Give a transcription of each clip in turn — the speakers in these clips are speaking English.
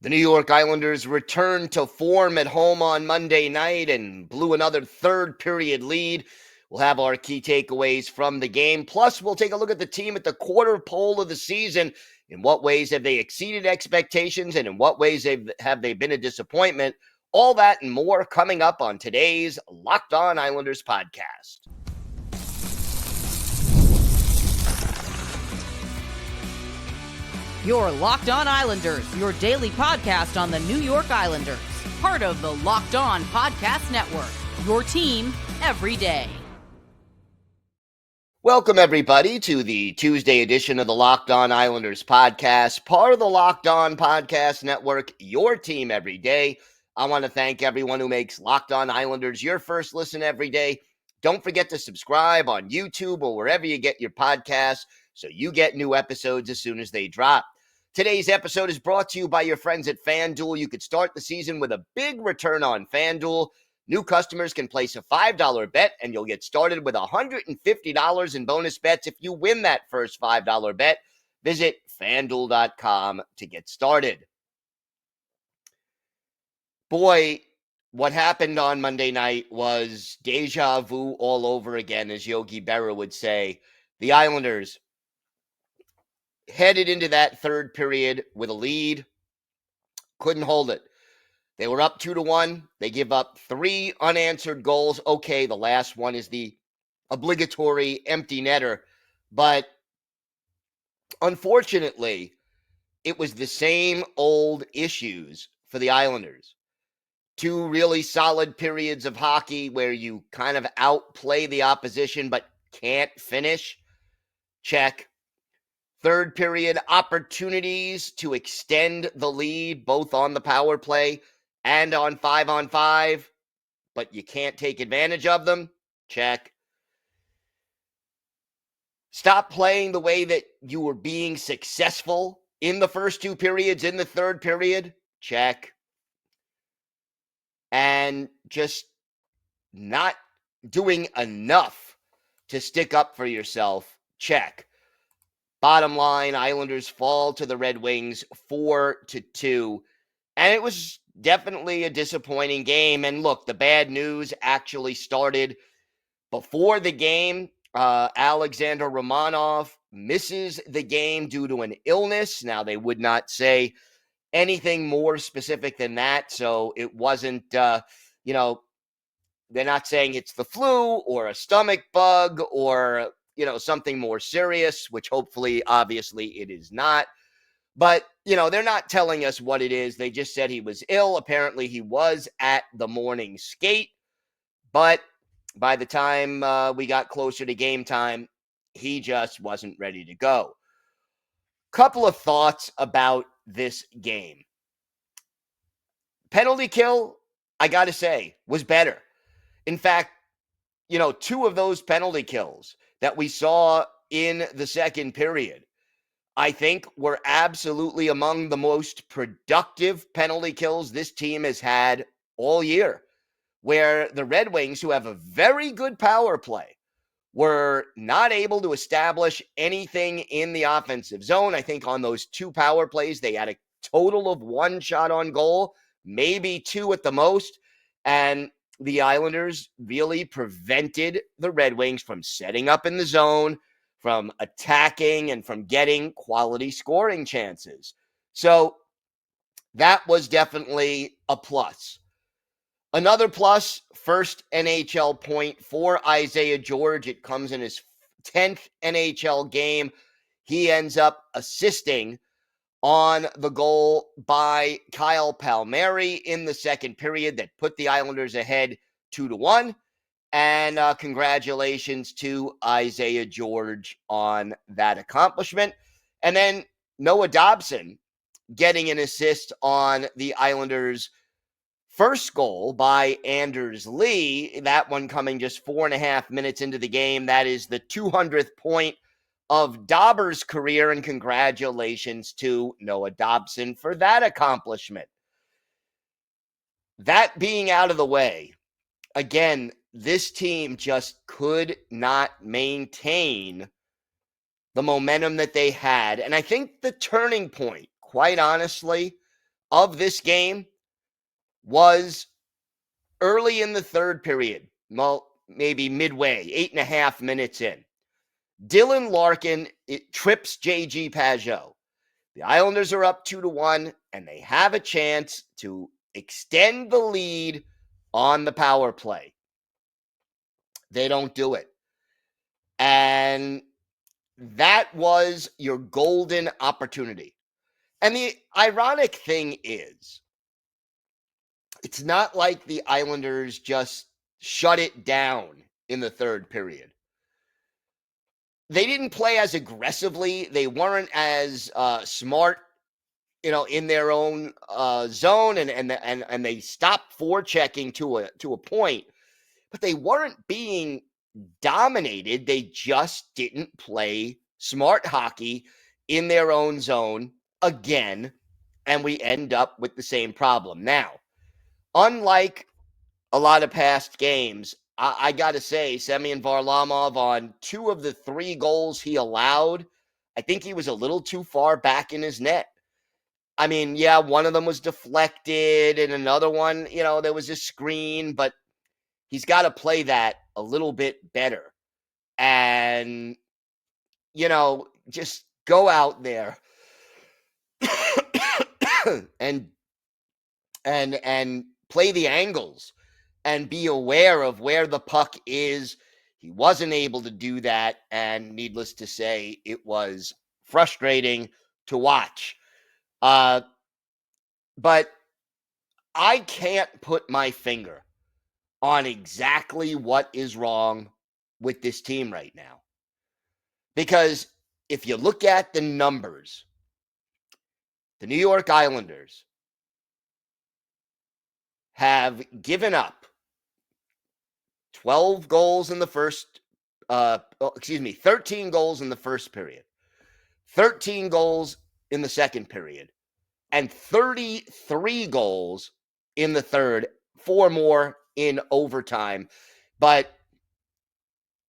The New York Islanders returned to form at home on Monday night and blew another third period lead. We'll have our key takeaways from the game. Plus, we'll take a look at the team at the quarter pole of the season. In what ways have they exceeded expectations, and in what ways have they been a disappointment? All that and more coming up on today's Locked On Islanders podcast. Your Locked On Islanders, your daily podcast on the New York Islanders. Part of the Locked On Podcast Network, your team every day. Welcome, everybody, to the Tuesday edition of the Locked On Islanders podcast, part of the Locked On Podcast Network, your team every day. I want to thank everyone who makes Locked On Islanders your first listen every day. Don't forget to subscribe on YouTube or wherever you get your podcasts so you get new episodes as soon as they drop. Today's episode is brought to you by your friends at FanDuel. You could start the season with a big return on FanDuel. New customers can place a $5 bet, and you'll get started with $150 in bonus bets if you win that first $5 bet. Visit FanDuel.com to get started. Boy, what happened on Monday night was deja vu all over again, as Yogi Berra would say. The Islanders headed into that third period with a lead, couldn't hold it. They were up 2-1. They give up 3 unanswered goals. Okay, the last one is the obligatory empty netter, but unfortunately, it was the same old issues for the Islanders. 2 really solid periods of hockey where you kind of outplay the opposition but can't finish. Check. Third period opportunities to extend the lead, both on the power play and on 5-on-5, but you can't take advantage of them. Check. Stop playing the way that you were being successful in the first 2 periods in the third period. Check. And just not doing enough to stick up for yourself. Check. Bottom line, Islanders fall to the Red Wings 4-2. And it was definitely a disappointing game. And look, the bad news actually started before the game. Alexander Romanov misses the game due to an illness. Now, they would not say anything more specific than that. So it wasn't, they're not saying it's the flu or a stomach bug or something more serious, which hopefully, obviously, it is not. But, they're not telling us what it is. They just said he was ill. Apparently, he was at the morning skate. But by the time we got closer to game time, he just wasn't ready to go. Couple of thoughts about this game. Penalty kill, I got to say, was better. In fact, 2 of those penalty kills that we saw in the second period, I think were absolutely among the most productive penalty kills this team has had all year, where the Red Wings, who have a very good power play, were not able to establish anything in the offensive zone. I think on those 2 power plays, they had a total of 1 shot on goal, maybe 2 at the most, and the Islanders really prevented the Red Wings from setting up in the zone, from attacking, and from getting quality scoring chances. So that was definitely a plus. Another plus, first NHL point for Isaiah George. It comes in his 10th NHL game. He ends up assisting on the goal by Kyle Palmieri in the second period that put the Islanders ahead 2-1. And congratulations to Isaiah George on that accomplishment. And then Noah Dobson getting an assist on the Islanders' first goal by Anders Lee. That one coming just 4.5 minutes into the game. That is the 200th point of Dauber's career, and congratulations to Noah Dobson for that accomplishment. That being out of the way, again, this team just could not maintain the momentum that they had. And I think the turning point, quite honestly, of this game was early in the third period, well, maybe midway, 8.5 minutes in. Dylan Larkin trips J.G. Pageau. The Islanders are up 2-1, and they have a chance to extend the lead on the power play. They don't do it. And that was your golden opportunity. And the ironic thing is, it's not like the Islanders just shut it down in the third period. They didn't play as aggressively. They weren't as smart, in their own zone, and they stopped forechecking to a point. But they weren't being dominated. They just didn't play smart hockey in their own zone again, and we end up with the same problem. Now, unlike a lot of past games, I got to say, Semyon Varlamov, on 2 of the 3 goals he allowed, I think he was a little too far back in his net. I mean, yeah, one of them was deflected, and another one, there was a screen, but he's got to play that a little bit better. And, just go out there and play the angles and be aware of where the puck is. He wasn't able to do that, and needless to say, it was frustrating to watch. But I can't put my finger on exactly what is wrong with this team right now. Because if you look at the numbers, the New York Islanders have given up 13 goals in the first period, 13 goals in the second period, and 33 goals in the third, 4 more in overtime. But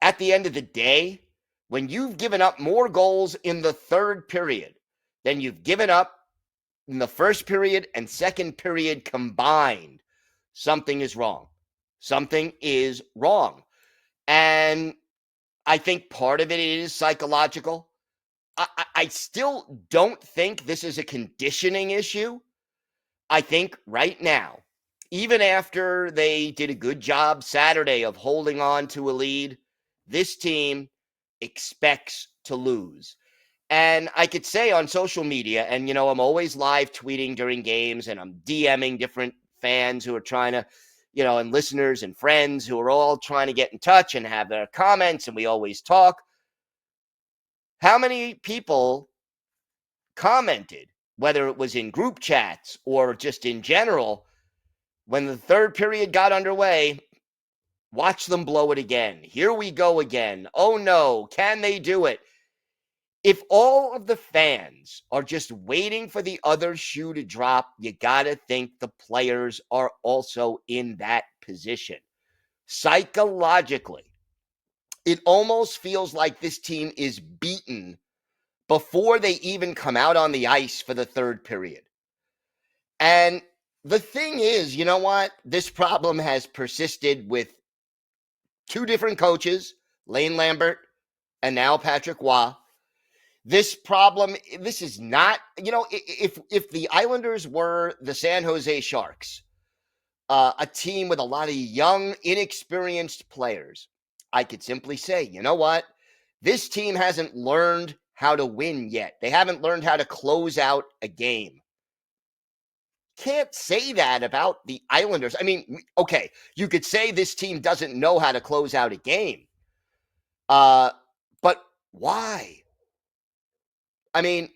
at the end of the day, when you've given up more goals in the third period than you've given up in the first period and second period combined, something is wrong. Something is wrong. And I think part of it is psychological. I still don't think this is a conditioning issue. I think right now, even after they did a good job Saturday of holding on to a lead, this team expects to lose. And I could say on social media, and, I'm always live tweeting during games, and I'm DMing different fans who are trying to, and listeners and friends who are all trying to get in touch and have their comments, and we always talk. How many people commented, whether it was in group chats or just in general, when the third period got underway, watch them blow it again. Here we go again. Oh no, can they do it? If all of the fans are just waiting for the other shoe to drop, you got to think the players are also in that position. Psychologically, it almost feels like this team is beaten before they even come out on the ice for the third period. And the thing is, you know what? This problem has persisted with 2 different coaches, Lane Lambert and now Patrick Roy. This is not, if the Islanders were the San Jose Sharks, a team with a lot of young, inexperienced players, I could simply say, you know what? This team hasn't learned how to win yet. They haven't learned how to close out a game. Can't say that about the Islanders. I mean, okay, you could say this team doesn't know how to close out a game. But why? I mean,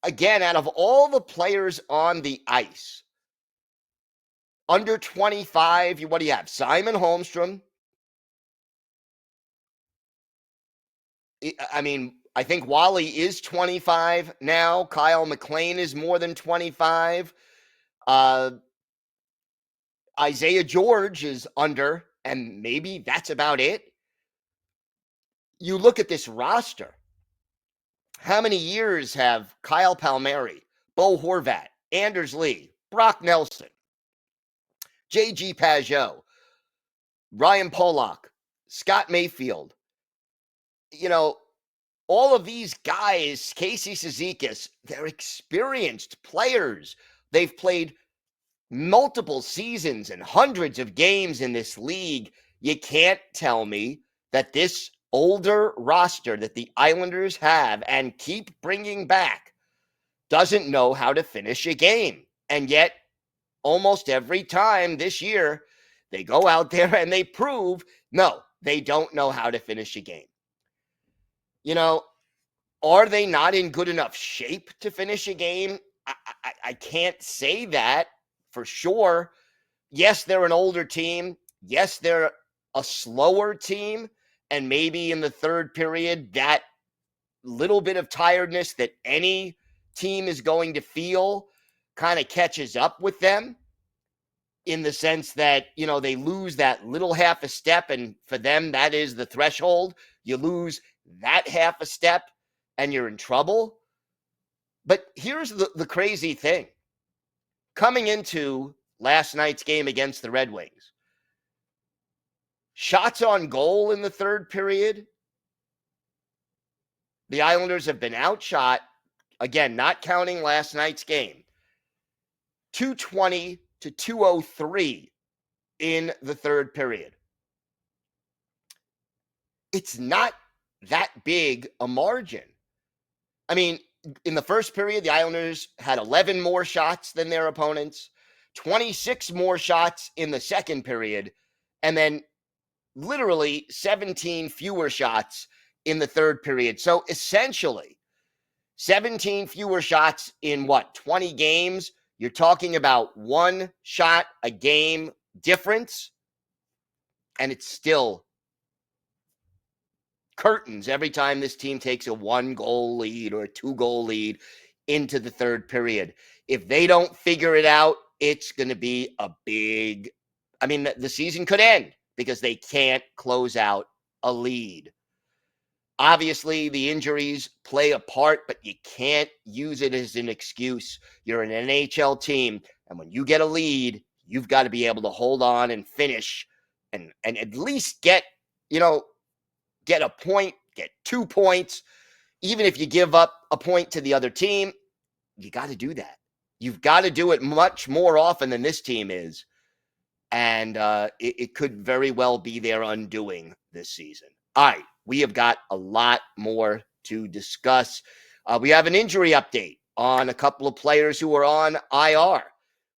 again, out of all the players on the ice, under 25, what do you have? Simon Holmstrom. I mean, I think Wally is 25 now. Kyle McLean is more than 25. Isaiah George is under, and maybe that's about it. You look at this roster. How many years have Kyle Palmieri, Bo Horvat, Anders Lee, Brock Nelson, J.G. Pageau, Ryan Pollock, Scott Mayfield, all of these guys, Casey Cizikas, they're experienced players. They've played multiple seasons and hundreds of games in this league. You can't tell me that this older roster that the Islanders have and keep bringing back doesn't know how to finish a game. And yet, almost every time this year, they go out there and they prove, no, they don't know how to finish a game. Are they not in good enough shape to finish a game? I can't say that for sure. Yes, they're an older team. Yes, they're a slower team. And maybe in the third period, that little bit of tiredness that any team is going to feel kind of catches up with them, in the sense that, they lose that little half a step. And for them, that is the threshold. You lose that half a step and you're in trouble. But here's the crazy thing. Coming into last night's game against the Red Wings, shots on goal in the third period, the Islanders have been outshot, again, not counting last night's game, 220 to 203 in the third period. It's not that big a margin. I mean, in the first period, the Islanders had 11 more shots than their opponents, 26 more shots in the second period, and then literally 17 fewer shots in the third period. So essentially, 17 fewer shots in 20 games? You're talking about one shot a game difference, and it's still curtains every time this team takes a 1-goal lead or a 2-goal lead into the third period. If they don't figure it out, it's going to be a big, the season could end because they can't close out a lead. Obviously, the injuries play a part, but you can't use it as an excuse. You're an NHL team, and when you get a lead, you've got to be able to hold on and finish and at least get a point, get 2 points. Even if you give up a point to the other team, you got to do that. You've got to do it much more often than this team is. And it could very well be their undoing this season. All right, we have got a lot more to discuss. We have an injury update on a couple of players who are on IR.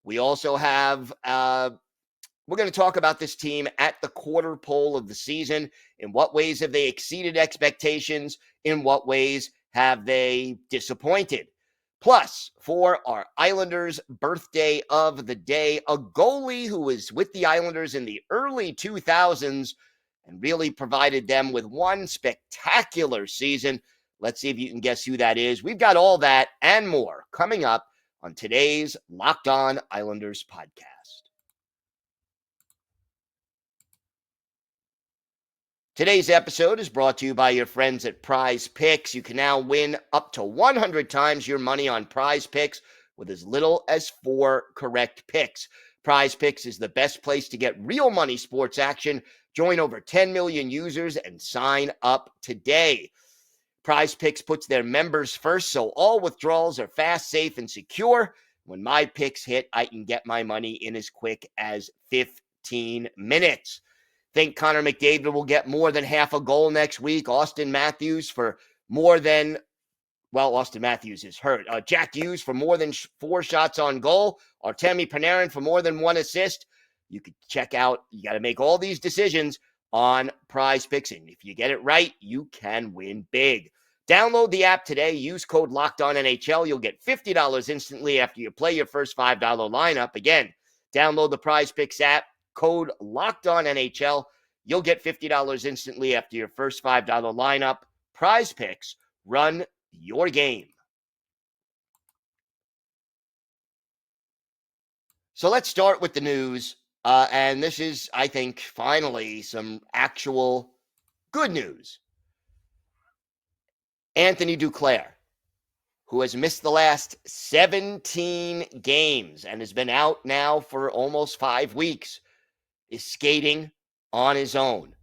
We also have we're going to talk about this team at the quarter pole of the season. In what ways have they exceeded expectations? In what ways have they disappointed? Plus, for our Islanders birthday of the day, a goalie who was with the Islanders in the early 2000s and really provided them with one spectacular season. Let's see if you can guess who that is. We've got all that and more coming up on today's Locked On Islanders podcast. Today's episode is brought to you by your friends at Prize Picks. You can now win up to 100 times your money on Prize Picks with as little as 4 correct picks. Prize Picks is the best place to get real money sports action. Join over 10 million users and sign up today. Prize Picks puts their members first, so all withdrawals are fast, safe, and secure. When my picks hit, I can get my money in as quick as 15 minutes. Think Connor McDavid will get more than half a goal next week. Austin Matthews for more than, Austin Matthews is hurt. Jack Hughes for more than 4 shots on goal. Artemi Panarin for more than 1 assist. You could check out, you got to make all these decisions on Prize Picks. And if you get it right, you can win big. Download the app today. Use code LOCKEDONNHL. You'll get $50 instantly after you play your first $5 lineup. Again, download the Prize Picks app. Code LOCKEDONNHL. You'll get $50 instantly after your first $5 lineup. Prize Picks. Run your game. So let's start with the news. And this is, I think, finally some actual good news. Anthony Duclair who has missed the last 17 games and has been out now for almost 5 weeks, is skating on his own.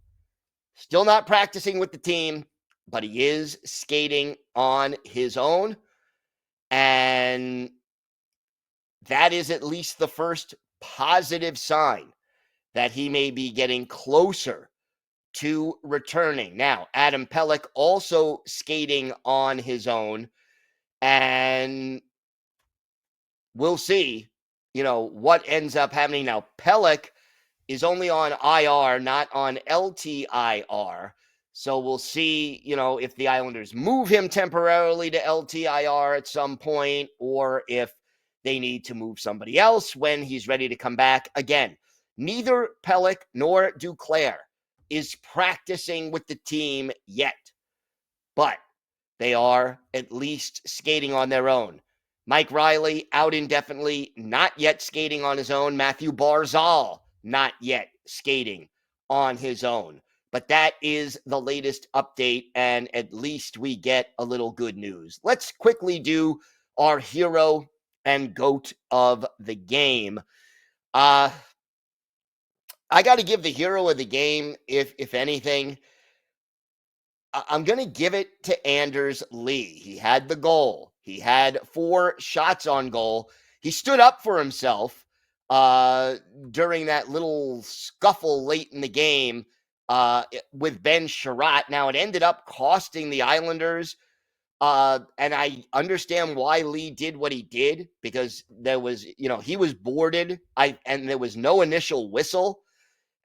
Still not practicing with the team, but he is skating on his own. And that is at least the first positive sign that he may be getting closer to returning. Now, Adam Pelech also skating on his own, and we'll see, what ends up happening. Now, Pelech is only on IR, not on LTIR. So we'll see, if the Islanders move him temporarily to LTIR at some point, or if they need to move somebody else when he's ready to come back. Again, neither Pelech nor Duclair is practicing with the team yet, but they are at least skating on their own. Mike Riley out indefinitely, not yet skating on his own. Matthew Barzal not yet skating on his own. But that is the latest update, and at least we get a little good news. Let's quickly do our hero and GOAT of the game. I got to give the hero of the game, if anything, I'm going to give it to Anders Lee. He had the goal. He had 4 shots on goal. He stood up for himself during that little scuffle late in the game with Ben Sherratt. Now, it ended up costing the Islanders, and I understand why Lee did what he did, because there was, he was boarded, and there was no initial whistle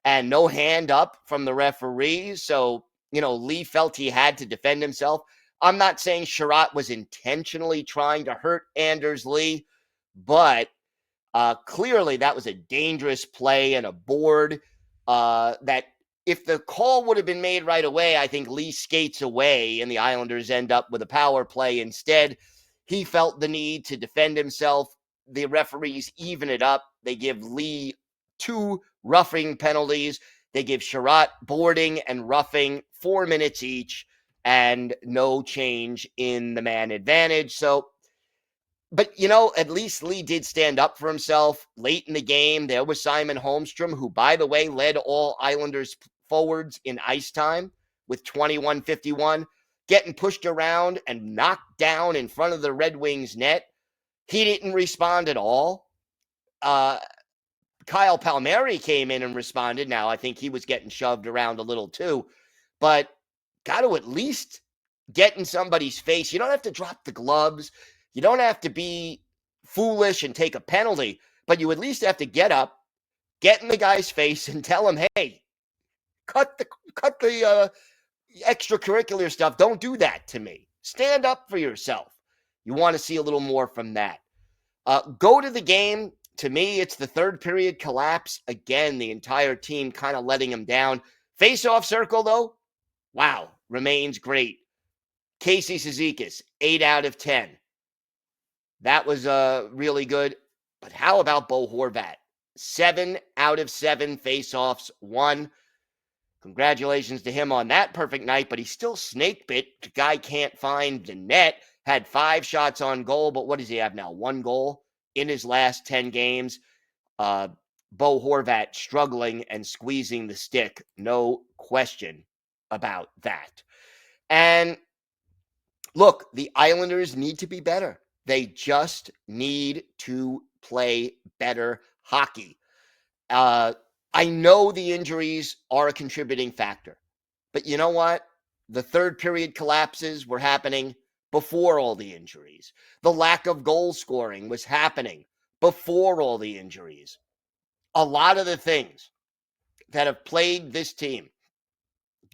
and no hand up from the referee. So, Lee felt he had to defend himself. I'm not saying Sherratt was intentionally trying to hurt Anders Lee, but clearly that was a dangerous play and a board that if the call would have been made right away, I think Lee skates away and the Islanders end up with a power play. Instead, he felt the need to defend himself. The referees even it up. They give Lee 2 roughing penalties. They give Sherratt boarding and roughing, 4 minutes each, and no change in the man advantage. So, but, at least Lee did stand up for himself. Late in the game, there was Simon Holmstrom, who, by the way, led all Islanders forwards in ice time with 21:51, getting pushed around and knocked down in front of the Red Wings net. He didn't respond at all. Kyle Palmieri came in and responded. Now, I think he was getting shoved around a little too, but got to at least get in somebody's face. You don't have to drop the gloves. You don't have to be foolish and take a penalty, but you at least have to get up, get in the guy's face and tell him, hey, cut the extracurricular stuff. Don't do that to me. Stand up for yourself. You want to see a little more from that. Go to the game. To me, it's the third period collapse. Again, the entire team kind of letting him down. Face-off circle, though, wow, remains great. Casey Cizikas, 8 out of 10. That was really good. But how about Bo Horvat? 7 out of 7 face-offs, won. Congratulations to him on that perfect night, but he's still snake bit. The guy can't find the net. Had 5 shots on goal, but what does he have now? 1 goal in his last 10 games. Bo Horvat struggling and squeezing the stick. No question about that. And look, the Islanders need to be better. They just need to play better hockey. I know the injuries are a contributing factor, but you know what? The third period collapses were happening before all the injuries. The lack of goal scoring was happening before all the injuries. A lot of the things that have plagued this team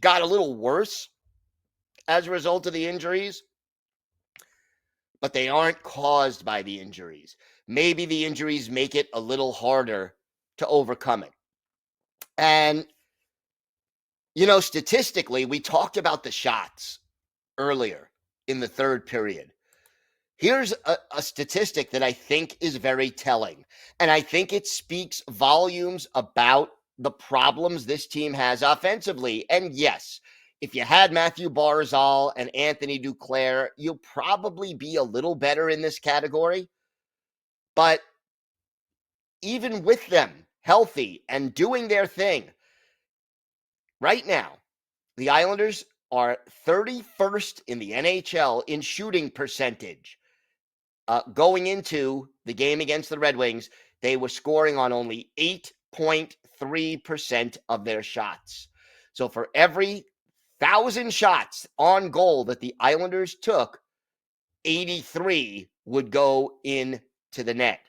got a little worse as a result of the injuries, but they aren't caused by the injuries. Maybe the injuries make it a little harder to overcome it. And, statistically, we talked about the shots earlier in the third period. Here's a statistic that I think is very telling, and I think it speaks volumes about the problems this team has offensively. And yes, If you had Matthew Barzal and Anthony Duclair, you'll probably be a little better in this category. But even with them healthy and doing their thing, right now, the Islanders are 31st in the NHL in shooting percentage. Going into the game against the Red Wings, they were scoring on only 8.3% of their shots. So for every 1,000 shots on goal that the Islanders took, 83 would go into the net.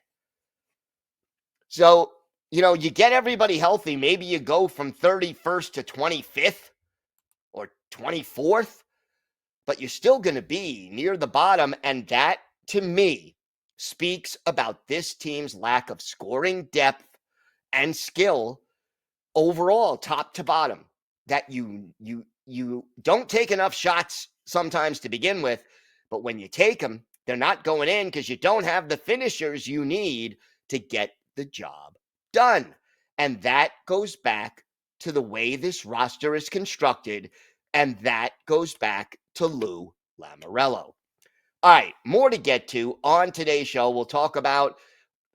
So, you get everybody healthy. Maybe you go from 31st to 25th or 24th, but you're still going to be near the bottom. And that, to me, speaks about this team's lack of scoring depth and skill overall, top to bottom. That you don't take enough shots sometimes to begin with, but when you take them, they're not going in because you don't have the finishers you need to get the job done. And that goes back to the way this roster is constructed, and that goes back to Lou Lamoriello. All right, more to get to on today's show. We'll talk about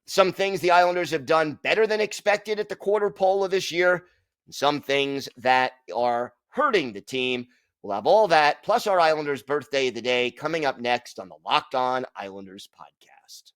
some things the Islanders have done better than expected at the quarter pole of this year, and some things that are hurting the team. We'll have all that, plus our Islanders' birthday of the day, coming up next on the Locked On Islanders podcast.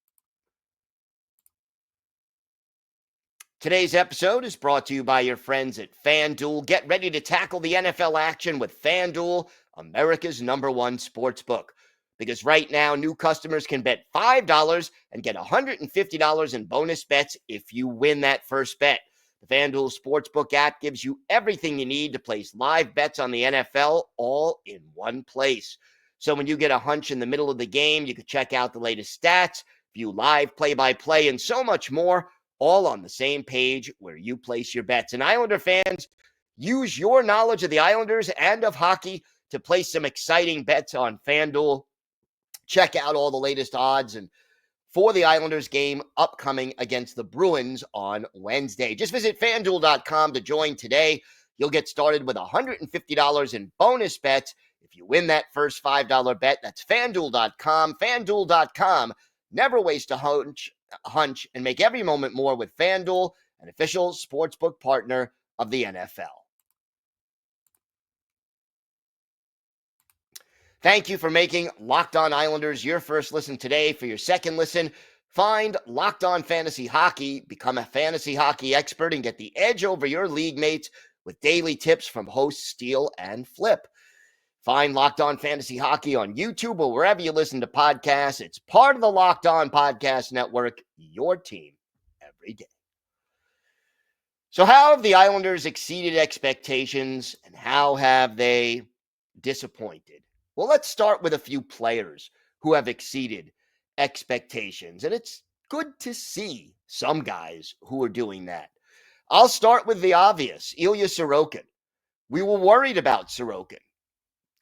Today's episode is brought to you by your friends at FanDuel. Get ready to tackle the NFL action with FanDuel, America's #1 sportsbook. Because right now, new customers can bet $5 and get $150 in bonus bets if you win that first bet. The FanDuel Sportsbook app gives you everything you need to place live bets on the NFL all in one place. So when you get a hunch in the middle of the game, you can check out the latest stats, view live play-by-play, and so much more, all on the same page where you place your bets. And Islander fans, use your knowledge of the Islanders and of hockey to place some exciting bets on FanDuel. Check out all the latest odds and for the Islanders game upcoming against the Bruins on Wednesday. Just visit FanDuel.com to join today. You'll get started with $150 in bonus bets if you win that first $5 bet. That's FanDuel.com. FanDuel.com. Never waste a hunch and make every moment more with FanDuel, an official sportsbook partner of the NFL. Thank you for making Locked On Islanders your first listen today. For your second listen, find Locked On Fantasy Hockey, become a fantasy hockey expert, and get the edge over your league mates with daily tips from hosts Steele and Flip. Find Locked On Fantasy Hockey on YouTube or wherever you listen to podcasts. It's part of the Locked On Podcast Network, your team every day. So how have the Islanders exceeded expectations, and how have they disappointed? Well, let's start with a few players who have exceeded expectations, and it's good to see some guys who are doing that. I'll start with the obvious, Ilya Sorokin. We were worried about Sorokin.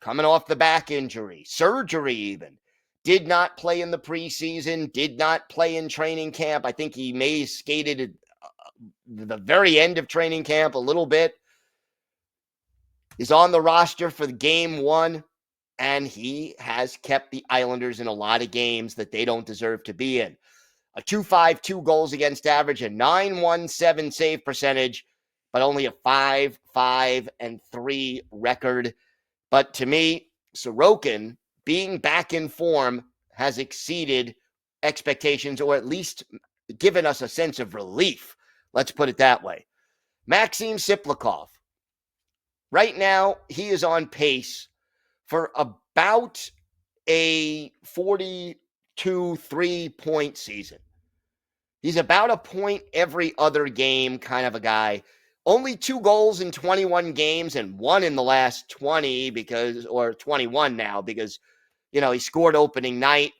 Coming off the back injury, surgery even, did not play in the preseason, did not play in training camp. I think he may have skated at the very end of training camp a little bit. He's on the roster for game one. And he has kept the Islanders in a lot of games that they don't deserve to be in. A 2.52 goals against average, a 9.17 save percentage, but only a 5.5-3 record. But to me, Sorokin, being back in form, has exceeded expectations, or at least given us a sense of relief. Let's put it that way. Maxim Siplikov. Right now, he is on pace for about a 42 3-point season. He's about a point every other game kind of a guy. Only 2 goals in 21 games and 1 in the last 20 or 21 now because, he scored opening night.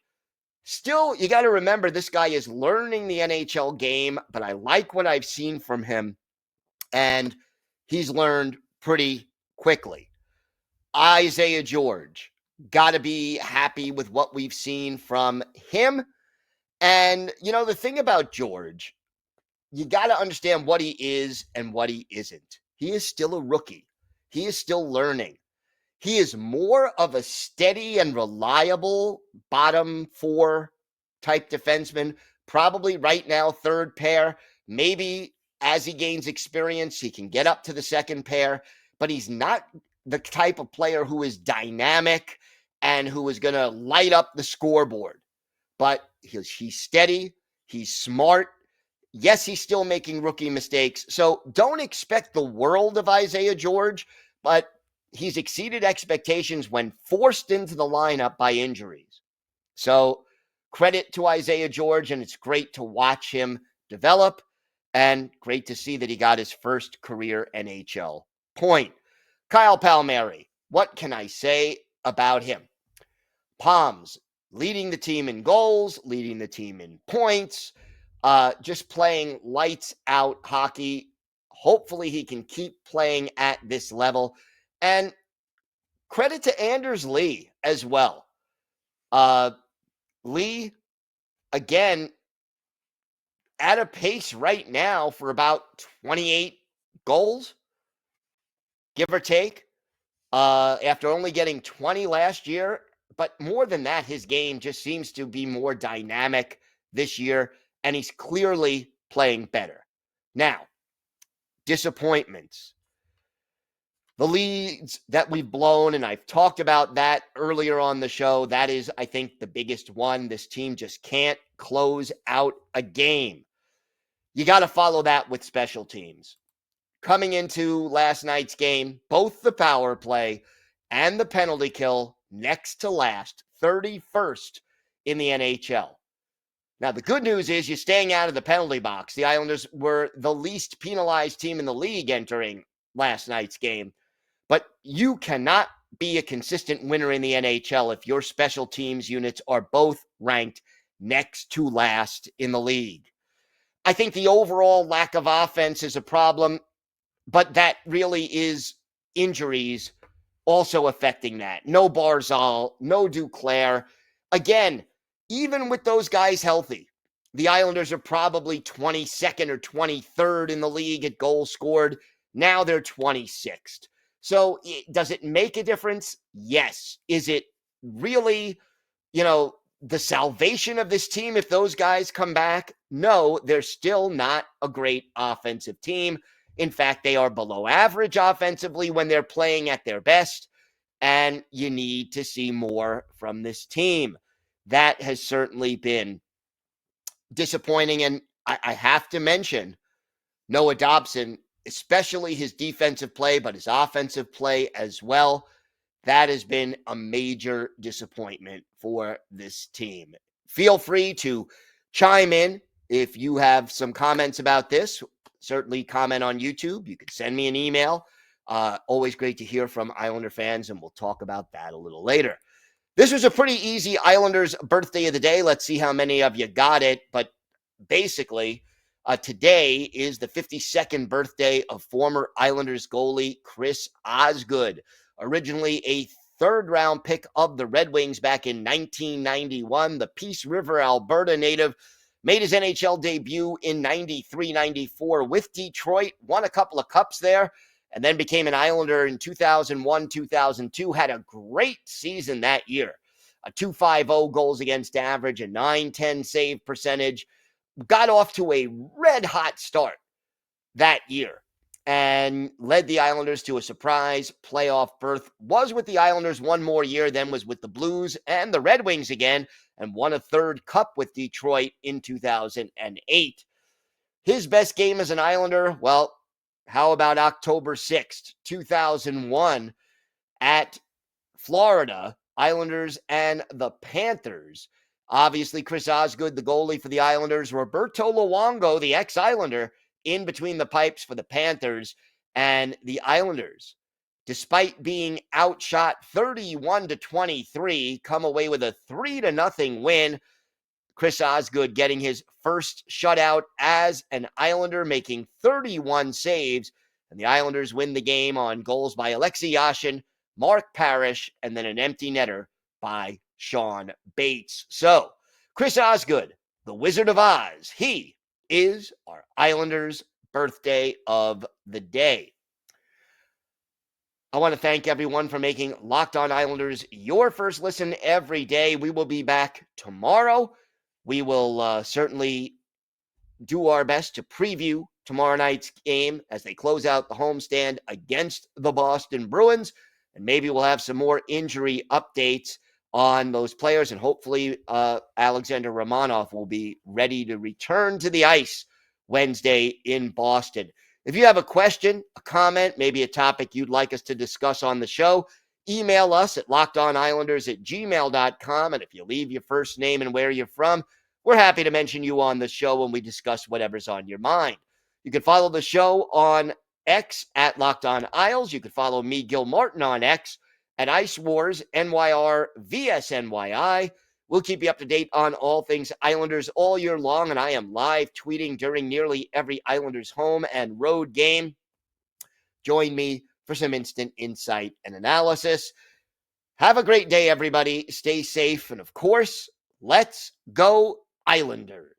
Still, you got to remember this guy is learning the NHL game, but I like what I've seen from him, and he's learned pretty quickly. Isaiah George, got to be happy with what we've seen from him. And, the thing about George, you got to understand what he is and what he isn't. He is still a rookie. He is still learning. He is more of a steady and reliable bottom four type defenseman, probably right now third pair. Maybe as he gains experience, he can get up to the second pair, but he's not the type of player who is dynamic and who is going to light up the scoreboard. But he's steady, he's smart. Yes, he's still making rookie mistakes. So don't expect the world of Isaiah George, but he's exceeded expectations when forced into the lineup by injuries. So credit to Isaiah George, and it's great to watch him develop, and great to see that he got his first career NHL point. Kyle Palmieri, what can I say about him? Palms, leading the team in goals, leading the team in points, just playing lights out hockey. Hopefully he can keep playing at this level. And credit to Anders Lee as well. Lee, again, at a pace right now for about 28 goals, give or take, after only getting 20 last year. But more than that, his game just seems to be more dynamic this year, and he's clearly playing better. Now, disappointments. The leads that we've blown, and I've talked about that earlier on the show. That is, I think, the biggest one. This team just can't close out a game. You got to follow that with special teams. Coming into last night's game, both the power play and the penalty kill next to last, 31st in the NHL. Now, the good news is you're staying out of the penalty box. The Islanders were the least penalized team in the league entering last night's game. But you cannot be a consistent winner in the NHL if your special teams units are both ranked next to last in the league. I think the overall lack of offense is a problem, but that really is injuries also affecting that. No Barzal, no Duclair. Again, even with those guys healthy, the Islanders are probably 22nd or 23rd in the league at goals scored. Now they're 26th. So does it make a difference? Yes. Is it really, the salvation of this team if those guys come back? No, they're still not a great offensive team. In fact, they are below average offensively when they're playing at their best, and you need to see more from this team. That has certainly been disappointing, and I have to mention Noah Dobson, especially his defensive play, but his offensive play as well. That has been a major disappointment for this team. Feel free to chime in if you have some comments about this. Certainly comment on YouTube. You can send me an email. Always great to hear from Islander fans, and we'll talk about that a little later. This was a pretty easy Islanders birthday of the day. Let's see how many of you got it. But basically, today is the 52nd birthday of former Islanders goalie Chris Osgood. Originally a third-round pick of the Red Wings back in 1991, the Peace River, Alberta native made his NHL debut in 93-94 with Detroit, won a couple of cups there, and then became an Islander in 2001-2002. Had a great season that year. A .250 goals against average, a .910 save percentage. Got off to a red-hot start that year and led the Islanders to a surprise playoff berth. Was with the Islanders one more year, then was with the Blues and the Red Wings again, and won a third cup with Detroit in 2008. His best game as an Islander, well, how about October 6th, 2001 at Florida, Islanders and the Panthers. Obviously, Chris Osgood, the goalie for the Islanders, Roberto Luongo, the ex-Islander, in between the pipes for the Panthers, and the Islanders, despite being outshot 31-23, come away with a 3-0 win. Chris Osgood getting his first shutout as an Islander, making 31 saves, and the Islanders win the game on goals by Alexei Yashin, Mark Parrish, and then an empty netter by Sean Bates. So, Chris Osgood, the Wizard of Oz, he is our Islanders' birthday of the day. I want to thank everyone for making Locked On Islanders your first listen every day. We will be back tomorrow. We will certainly do our best to preview tomorrow night's game as they close out the homestand against the Boston Bruins. And maybe we'll have some more injury updates on those players. And hopefully Alexander Romanov will be ready to return to the ice Wednesday in Boston. If you have a question, a comment, maybe a topic you'd like us to discuss on the show, email us at lockedonislanders@gmail.com. And if you leave your first name and where you're from, we're happy to mention you on the show when we discuss whatever's on your mind. You can follow the show on X at Locked On Isles. You can follow me, Gil Martin, on X at Ice Wars NYR VSNYI. We'll keep you up to date on all things Islanders all year long, and I am live tweeting during nearly every Islanders home and road game. Join me for some instant insight and analysis. Have a great day, everybody. Stay safe, and of course, let's go Islanders.